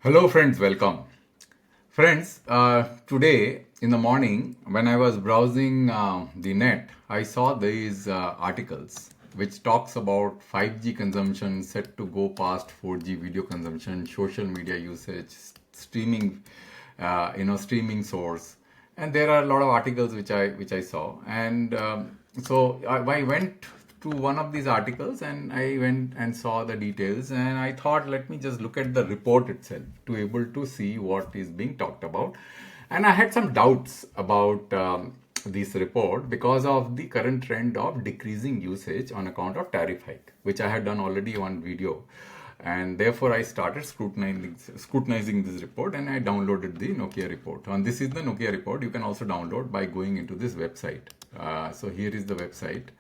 Hello friends, welcome. Friends, today in the morning when I was browsing the net, I saw these articles which talks about 5G consumption set to go past 4G video consumption, social media usage, streaming, streaming source, and there are a lot of articles which I saw, and I went to one of these articles and I went and saw the details, and I thought, let me just look at the report itself to able to see what is being talked about. And I had some doubts about this report because of the current trend of decreasing usage on account of tariff hike, which I had done already one video. And therefore, I started scrutinizing this report, and I downloaded the Nokia report. And this is the Nokia report. You can also download by going into this website. So here is the website.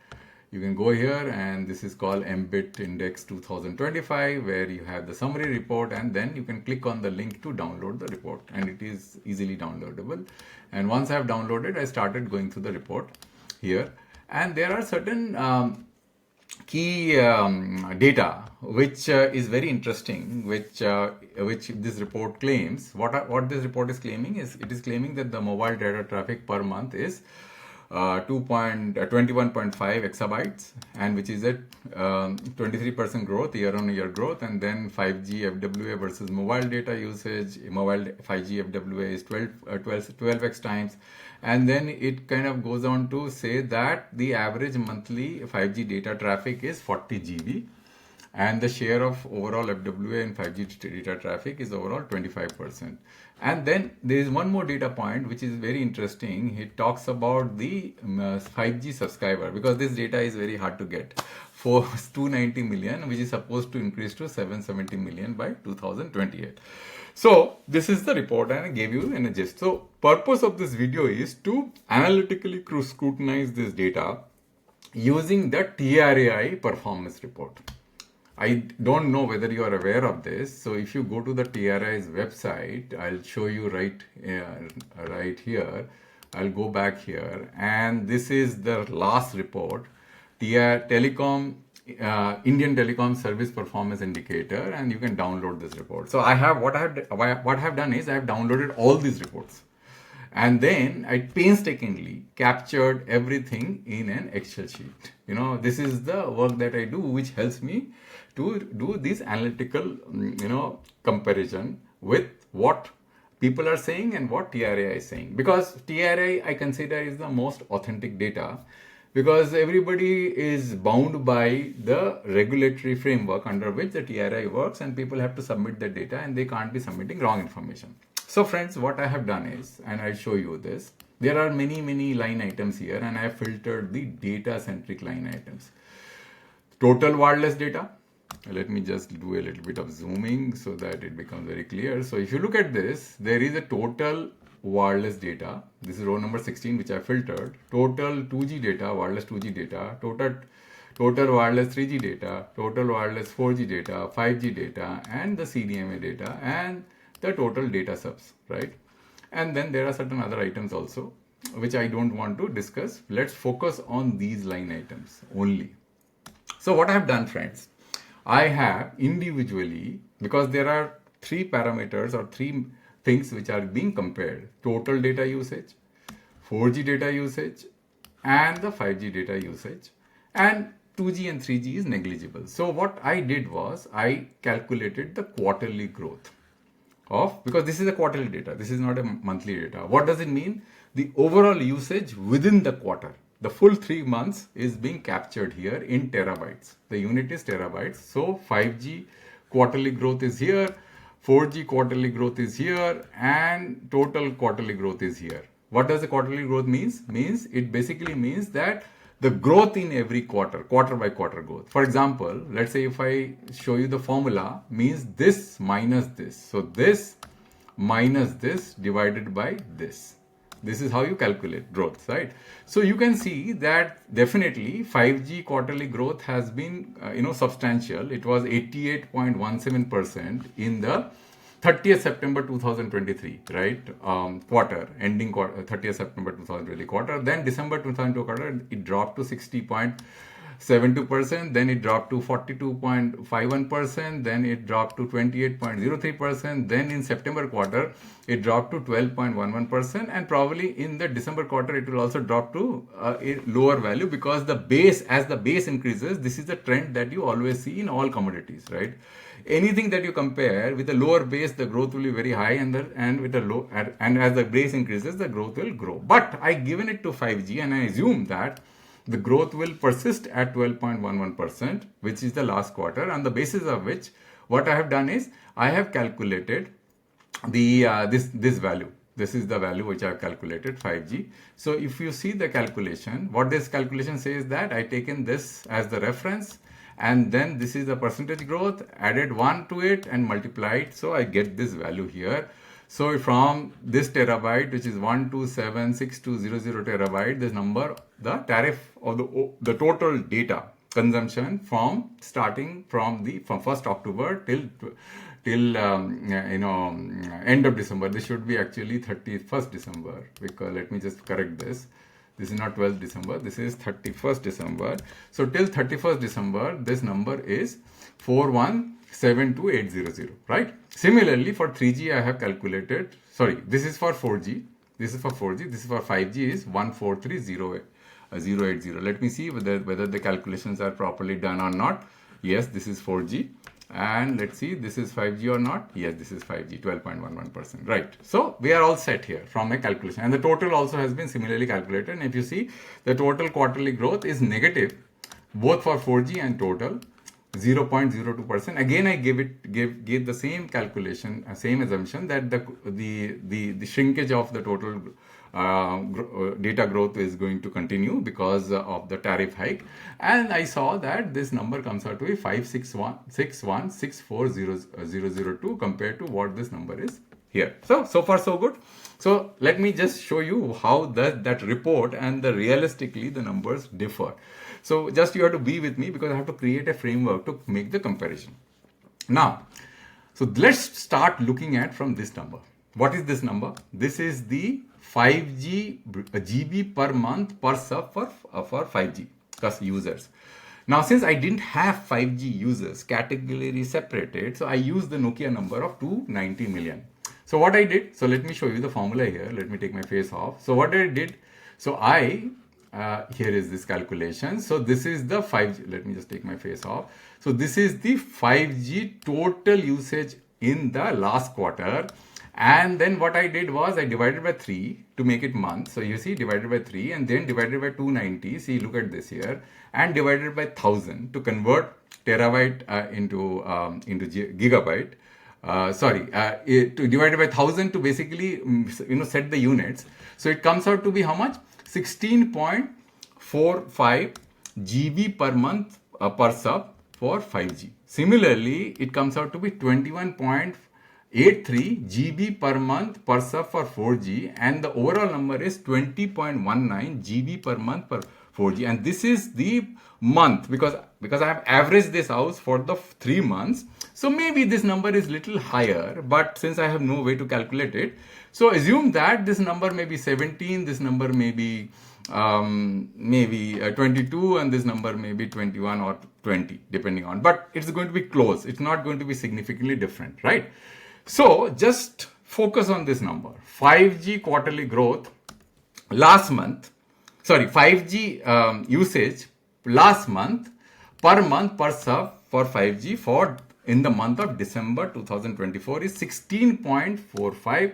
You can go here, and this is called MBiT Index 2025, where you have the summary report, and then you can click on the link to download the report, and it is easily downloadable. And once I have downloaded, I started going through the report here, and there are certain key data which is very interesting, which this report claims. What this report is claiming is, it is claiming that the mobile data traffic per month is 21.5 exabytes, and which is at 23% growth, year-on-year growth. And then 5G FWA versus mobile data usage, mobile 5G FWA is 12x times. And then it kind of goes on to say that the average monthly 5G data traffic is 40 GB, and the share of overall FWA in 5G data traffic is overall 25%. And then there is one more data point which is very interesting. It talks about the 5G subscriber, because this data is very hard to get, for 290 million, which is supposed to increase to 770 million by 2028. So this is the report, and I gave you in a gist. So purpose of this video is to analytically scrutinize this data using the TRAI performance report. I don't know whether you are aware of this. So if you go to the TRAI's website, I'll show you right here. I'll go back here, and this is the last report, Indian Telecom Service Performance Indicator, and you can download this report. So what I have done is I have downloaded all these reports, and then I painstakingly captured everything in an Excel sheet. This is the work that I do, which helps me to do this analytical, comparison with what people are saying and what TRAI is saying. Because TRAI, I consider, is the most authentic data, because everybody is bound by the regulatory framework under which the TRAI works, and people have to submit the data, and they can't be submitting wrong information. So friends, what I have done is, and I'll show you this, there are many line items here, and I have filtered the data-centric line items. Total wireless data. Let me just do a little bit of zooming so that it becomes very clear. So if you look at this, there is a total wireless data. This is row number 16, which I filtered. Total 2G data, wireless 2G data, total wireless 3G data, total wireless 4G data, 5G data, and the CDMA data, and the total data subs, right? And then there are certain other items also, which I don't want to discuss. Let's focus on these line items only. So what I have done, friends, I have individually, because there are three parameters or three things which are being compared: total data usage, 4G data usage, and the 5G data usage, and 2G and 3G is negligible. So what I did was I calculated the quarterly growth because this is a quarterly data, this is not a monthly data. What does it mean? The overall usage within the quarter. The full 3 months is being captured here in terabytes. The unit is terabytes. So 5G quarterly growth is here, 4G quarterly growth is here, and total quarterly growth is here. What does the quarterly growth means? It basically means that the growth in every quarter by quarter growth. For example, let's say if I show you the formula, means this minus this. So this minus this divided by this. This is how you calculate growth, right? So you can see that definitely 5G quarterly growth has been, substantial. It was 88.17% in the 30th September 2023, right? Quarter, ending quarter, 30th September 2020 quarter. Then December 2020 quarter, it dropped to 60.0%. 72%, then it dropped to 42.51%, then it dropped to 28.03%, then in September quarter it dropped to 12.11%, and probably in the December quarter it will also drop to a lower value, because the base, as the base increases, this is the trend that you always see in all commodities, right? Anything that you compare with a lower base, the growth will be very high, and with a low, and as the base increases, the growth will grow. But I given it to 5G, and I assume that the growth will persist at 12.11%, which is the last quarter, on the basis of which what I have done is I have calculated the this value. This is the value which I have calculated, 5G. So if you see the calculation, what this calculation says, that I taken this as the reference, and then this is the percentage growth, added 1 to it and multiplied, so I get this value here. So from this terabyte, which is 1276200 terabyte, this number, the tariff or the total data consumption from starting from 1st October till end of December. This should be actually 31st December, because let me just correct this. This is not 12th December, this is 31st December. So till 31st December, this number is 4172800, right? Similarly, for 3G, I have calculated, sorry, this is for 4G, this is for 4G, this is for 5G is 1430080. Let me see whether the calculations are properly done or not. Yes, this is 4G. And let's see, this is 5G or not. Yes, this is 5G, 12.11%, right? So we are all set here from a calculation, and the total also has been similarly calculated. And if you see, the total quarterly growth is negative both for 4G and total 0.02%. Again, I gave the same calculation, same assumption, that the shrinkage of the total data growth is going to continue because of the tariff hike, and I saw that this number comes out to be 561,640,002 compared to what this number is here. So far so good. So let me just show you how that report and realistically the numbers differ. So just you have to be with me, because I have to create a framework to make the comparison. Now, so let's start looking at from this number. What is this number? This is the 5G GB per month per sub for 5G plus users. Now, since I didn't have 5G users categorically separated, so I used the Nokia number of 290 million. So what I did, so let me show you the formula here. Let me take my face off. So what I did, so here is this calculation. So this is the 5G, let me just take my face off. So this is the 5G total usage in the last quarter. And then what I did was I divided by 3 to make it month. So you see, divided by 3 and then divided by 290. See, look at this here, and divided by 1000 to convert terabyte into gigabyte. To divided by 1000 to basically set the units. So it comes out to be how much? 16.45 GB per month per sub for 5G. Similarly, it comes out to be 21.83 GB per month per sub for 4G, and the overall number is 20.19 GB per month per 4G. And this is the month, because I have averaged this out for the 3 months. So maybe this number is little higher, but since I have no way to calculate it, so assume that this number may be 17, this number may be 22, and this number may be 21 or 20, depending on, but it's going to be close. It's not going to be significantly different, right? So just focus on this number. 5G quarterly growth last month, 5G usage last month per sub for 5G in the month of December 2024 is 16.45,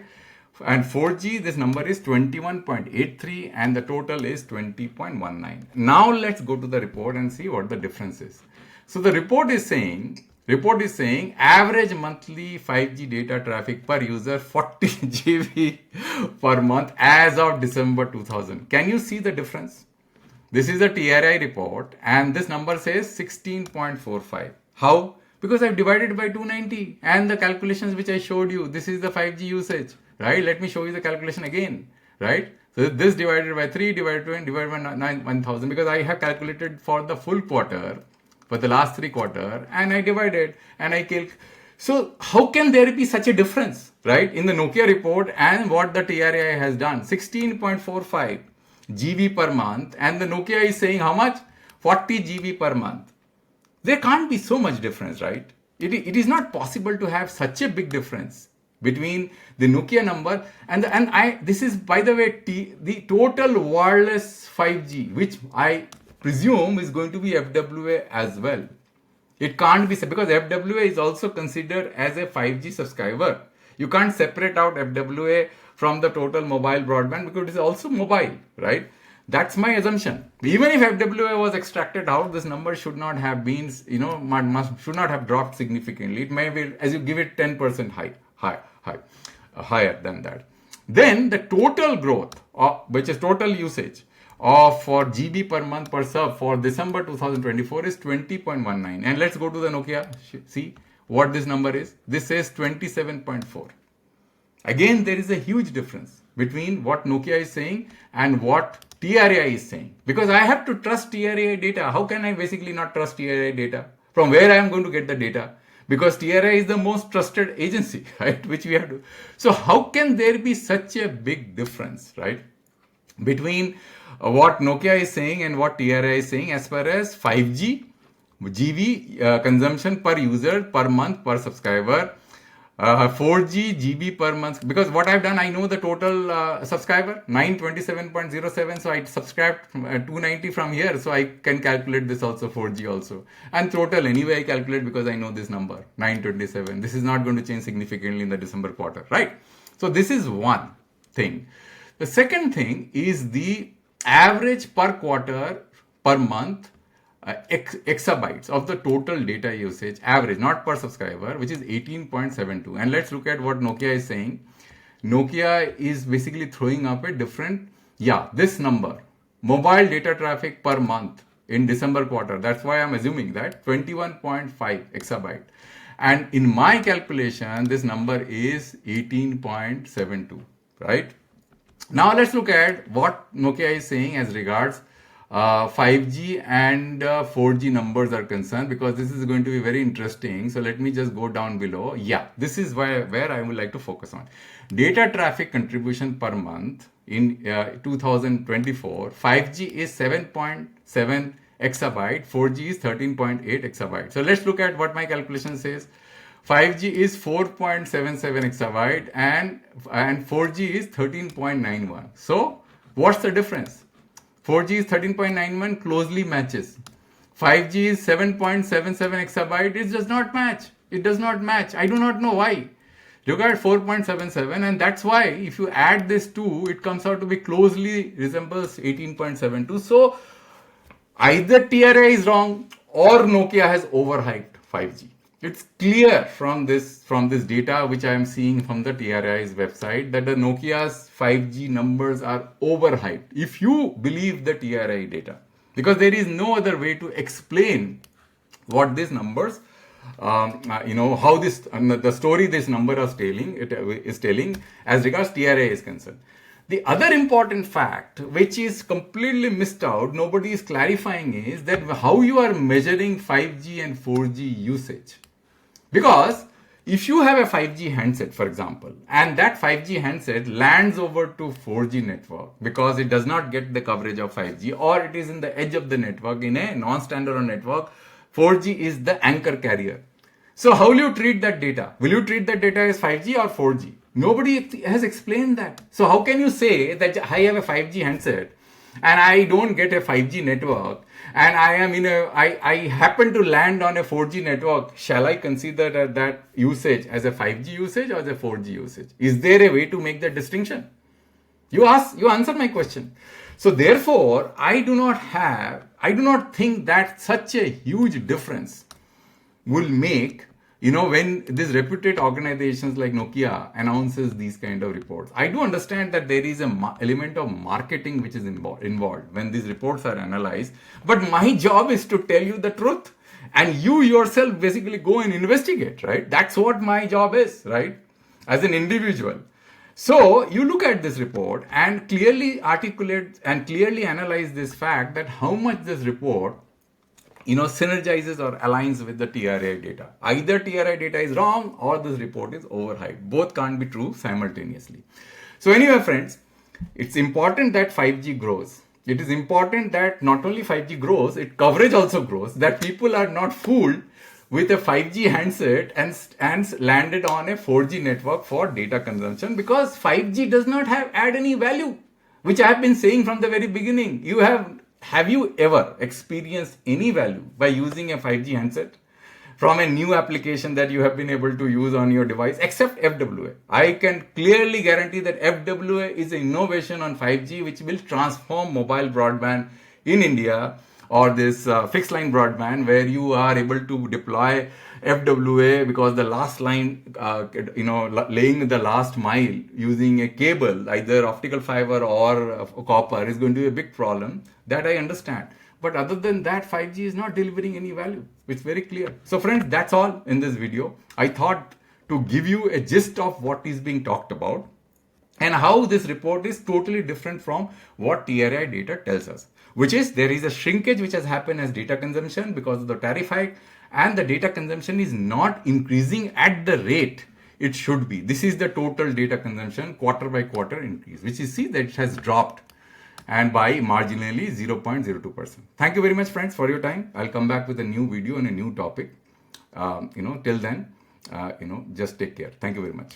and 4G this number is 21.83, and the total is 20.19. Now let's go to the report and see what the difference is. So the report is saying average monthly 5G data traffic per user 40 GB per month as of December 2000. Can you see the difference? This is a TRAI report, and this number says 16.45. How? Because I've divided by 290, and the calculations which I showed you, this is the 5G usage, right? Let me show you the calculation again, right? So this divided by 3, divided by 20, divided by 1000, because I have calculated for the full quarter, for the last 3 quarters, and I divided, and I calculated. So how can there be such a difference, right? In the Nokia report and what the TRAI has done, 16.45 GB per month, and the Nokia is saying how much? 40 GB per month. There can't be so much difference, right? It is not possible to have such a big difference between the Nokia number and this is, by the way, the total wireless 5G, which I presume is going to be FWA as well. It can't be, because FWA is also considered as a 5G subscriber. You can't separate out FWA from the total mobile broadband because it is also mobile, right? That's my assumption. Even if FWA was extracted out, this number should not have been, should not have dropped significantly. It may be, as you give it 10% higher than that. Then the total growth, which is total usage for GB per month per sub for December 2024 is 20.19. And let's go to the Nokia, see what this number is. This says 27.4. Again, there is a huge difference between what Nokia is saying and what TRAI is saying. Because I have to trust TRAI data. How can I basically not trust TRAI data? From where I am going to get the data? Because TRAI is the most trusted agency, right? Which we have to. So how can there be such a big difference, right? Between what Nokia is saying and what TRAI is saying as far as 5G, GB consumption per user, per month, per subscriber, 4G GB per month, because what I've done, I know the total subscriber 927.07, so I subscribed 290 from here, so I can calculate this also, 4G also, and total anyway I calculate because I know this number 927. This is not going to change significantly in the December quarter, right? So this is one thing. The second thing is the average per quarter per month exabytes of the total data usage, average, not per subscriber, which is 18.72. And let's look at what Nokia is saying. Nokia is basically throwing up a different, this number, mobile data traffic per month in December quarter. That's why I'm assuming that 21.5 exabyte. And in my calculation, this number is 18.72, right? Now let's look at what Nokia is saying as regards 5G and 4G numbers are concerned, because this is going to be very interesting. So let me just go down below. This is where I would like to focus on. Data traffic contribution per month in 2024, 5G is 7.7 exabyte, 4G is 13.8 exabyte. So let's look at what my calculation says. 5G is 4.77 exabyte and 4G is 13.91. So what's the difference? 4G is 13.91, closely matches. 5G is 7.77 exabyte. It does not match. It does not match. I do not know why. Look at 4.77, and that's why if you add this two, it comes out to be closely resembles 18.72. So either TRAI is wrong or Nokia has overhyped 5G. It's clear from this data which I am seeing from the TRAI's website that the Nokia's 5G numbers are overhyped. If you believe the TRAI data, because there is no other way to explain what these numbers, how this the story this number is telling as regards TRAI is concerned. The other important fact, which is completely missed out, nobody is clarifying, is that how you are measuring 5G and 4G usage. Because if you have a 5G handset, for example, and that 5G handset lands over to 4G network because it does not get the coverage of 5G, or it is in the edge of the network in a non-standalone network, 4G is the anchor carrier. So how will you treat that data? Will you treat that data as 5G or 4G? Nobody has explained that. So how can you say that I have a 5G handset and I don't get a 5G network, and I happen to land on a 4G network? Shall I consider that usage as a 5G usage or as a 4G usage? Is there a way to make that distinction? You answer my question. So therefore, I do not think that such a huge difference will make, when these reputed organizations like Nokia announces these kind of reports. I do understand that there is an element of marketing which is involved when these reports are analyzed. But my job is to tell you the truth. And you yourself basically go and investigate, right? That's what my job is, right? As an individual. So you look at this report and clearly articulate and clearly analyze this fact that how much this report synergizes or aligns with the TRAI data. Either TRAI data is wrong or this report is overhyped. Both can't be true simultaneously. So anyway, friends, it's important that 5G grows. It is important that not only 5G grows, its coverage also grows, that people are not fooled with a 5G handset and landed on a 4G network for data consumption, because 5G does not add any value, which I have been saying from the very beginning. Have you ever experienced any value by using a 5G handset from a new application that you have been able to use on your device, except FWA? I can clearly guarantee that FWA is an innovation on 5G which will transform mobile broadband in India, or this fixed line broadband, where you are able to deploy FWA, because the last line, laying the last mile using a cable, either optical fiber or copper, is going to be a big problem. That I understand. But other than that, 5G is not delivering any value. It's very clear. So friends, that's all in this video. I thought to give you a gist of what is being talked about and how this report is totally different from what TRAI data tells us, which is there is a shrinkage which has happened as data consumption because of the tariff hike, and the data consumption is not increasing at the rate it should be. This is the total data consumption quarter by quarter increase, which you see that it has dropped, and by marginally 0.02%. Thank you very much, friends, for your time. I'll come back with a new video and a new topic. Till then, just take care. Thank you very much.